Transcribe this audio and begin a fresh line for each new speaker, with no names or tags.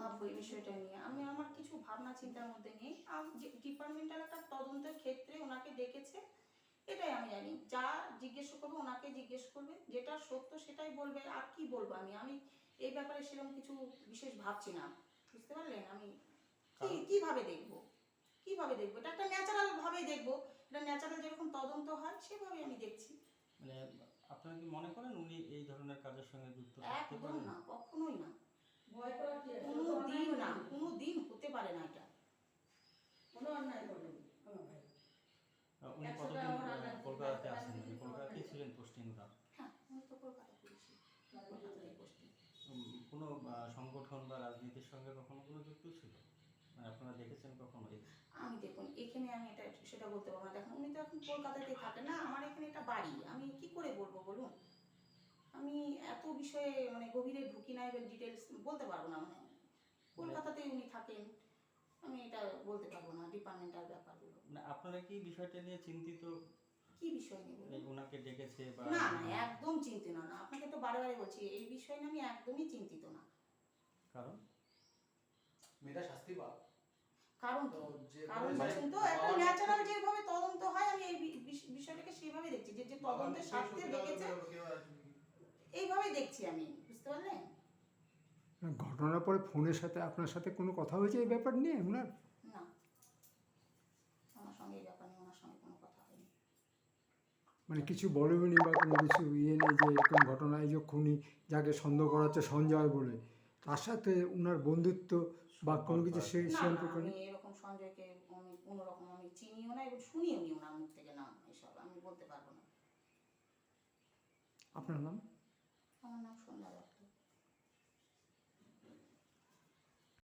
ভাববো এই বিষয়টা নিয়ে? আমি আমার কিছু ভাবনা চিন্তার মধ্যে নেই। যে ডিপার্টমেন্টাল একটা তদন্তের ক্ষেত্রে ওনাকে ডেকেছে, এটাই আমি জানি। যা জিজ্ঞেস করবে ওনাকে জিজ্ঞেস করবে, যেটা সত্য সেটাই বলবে। আর কি বলবো আমি? আমি এই ব্যাপারে সেরকম কিছু বিশেষ ভাবছি না, বুঝতে পারলেন? আমি কিভাবে দেখবো, কিভাবে দেখবো? এটা একটা ন্যাচারাল ভাবেই দেখবো। এটা ন্যাচারাল যেরকম তদন্ত হয় সেভাবেই আমি দেখছি।
মানে আপনারা কি মনে করেন উনি এই ধরনের কাজের সঙ্গে যুক্ত থাকতে
একদম
পারেন?
না, কখনোই না,
ভয় করার কি আছে?
কোনো দিন না, কোনো দিন হতে পারে না এটা।
কোনো অন্যায় করেনি আমার ভাই।
উনি
100
কতদিন
টাকা আমার আন্দাজ
কলকাতাতে
দিতে
আছেন? মানে
পারবে না,
কলকাতাতেই ছিলেন পোস্টিং ওনার?
হ্যাঁ, উনি তো কলকাতা পুলিশে, কলকাতাতেই পোস্টিং।
কোনো সংগঠন বা রাজনীতির সঙ্গে কখনো কোনো যুক্ত ছিল? মানে আপনারা দেখেছেন কখনো?
আমি দেখুন এখানে আমি এটা সেটা বলতে পারবো না। দেখুন উনি তো এখন কলকাতাতেই থাকেন না, আমার এখানে একটা বাড়ি, আমি কি করে বলবো বলুন? আমি এত বিষয়ে মানে গভীরে ঢুকি না, এবার ডিটেলস বলতে পারবো না। মানে কলকাতাতেই উনি থাকেন, আমি এটা বলতে পারবো না ডিপার্টমেন্টাল ব্যাপারগুলো।
মানে আপনারা কি বিষয়টা নিয়ে চিন্তিত?
কি বিষয় নিয়ে বলুন?
এই ওনাকে ডেকেছে বা
না না, একদম চিন্তিত না। আপনাকে তো বারে বারে বলছি এই বিষয় নিয়ে আমি একদমই চিন্তিত না।
কারণ
মেয়েটা শাস্তি পাক।
কারণ
তো
কি?
যে
কারণ
বলেছে,
বলুন তো, একটা
বাবার
ন্যাচারাল
পক্ষে-
যেভাবে তদন্ত হয় আমি এই বিষয়টাকে সেভাবে দেখছি। যে
বাবার
তদন্তের
পক্ষে
স্বার্থে
সত্যিটা
দেখেছে
বলতে কেউ আসবে কি?
এইভাবে দেখছি আমি, বুঝতে পারলেন?
ঘটনার পরে ফোনের সাথে আপনার সাথে কোনো কথা হয়েছে এই ব্যাপার নিয়ে ওনার?
না, আমার সঙ্গে এই ব্যাপার নিয়ে ওনার সঙ্গে কোনো কথা হয়নি।
মানে কিছু বলেনি বা কোনো কিছু ইয়ে নেই যে এরকম ঘটনা, এই যে খুনি যাকে সন্দেহ করা হচ্ছে সঞ্জয় বলে, তার সাথে ওনার বন্ধুত্ব বা কোনো কিছু সেই
না না,
সম্পর্ক
আমি
নেই?
এরকম সঞ্জয়কে আমি কোনো রকম আমি চিনিও না এবং শুনিও নি ওনার মুখ থেকে নাম, এসব আমি বলতে পারবো না।
আপনার নাম?
আমার নাম সন্ধ্যা।